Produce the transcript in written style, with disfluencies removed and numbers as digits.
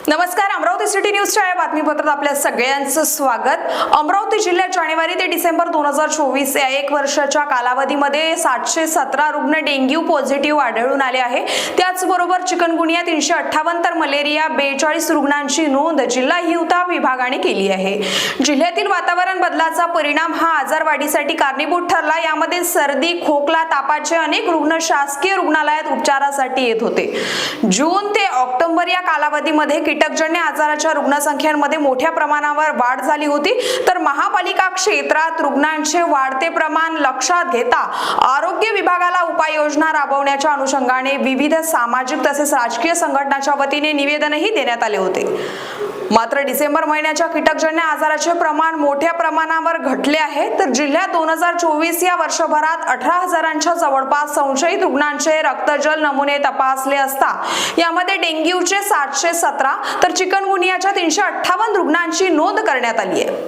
नमस्कार, अमरावती सिटी न्यूजच्या या बातमीपत्रात आपल्या सगळ्यांचं स्वागत। अमरावती जिल्ह्यात जानेवारी ते डिसेंबर 2024 या 1 वर्षाच्या कालावधीमध्ये 717 रुग्ण डेंग्यू पॉझिटिव्ह आढळून आले आहे। त्याचबरोबर चिकनगुनिया 358 तर मलेरिया 42 रुग्णांची नोंद जिल्हा हिवताप विभागाने केली आहे। जिल्ह्यातील वातावरण बदलाचा परिणाम हा आजार वाढीसाठी कारणीभूत ठरला। यामध्ये सर्दी, खोकला, तापाचे अनेक रुग्ण शासकीय रुग्णालयात उपचारासाठी येत होते। जून ते ऑक्टोबर या कालावधीमध्ये कीटकजन्य आजाराच्या रुग्णसंख्यांमध्ये मोठ्या प्रमाणावर वाढ झाली होती। तर महापालिका क्षेत्रात रुग्णांचे वाढते प्रमाण लक्षात घेता आरोग्य विभागाला उपाययोजना राबवण्याच्या अनुषंगाने विविध सामाजिक तसेच राजकीय संघटनांच्या वतीने निवेदनही देण्यात आले होते। मात्र डिसेंबर महिन्याच्या कीटकजन्य आजाराचे प्रमाण मोठ्या प्रमाणावर घटले आहे। तर जिल्ह्यात 2024 या वर्षभरात 18,000च्या जवळपास संशयित रुग्णांचे रक्तजल नमुने तपासले असता यामध्ये डेंग्यूचे 717 तर चिकनगुनियाच्या 358 रुग्णांची नोंद करण्यात आली आहे।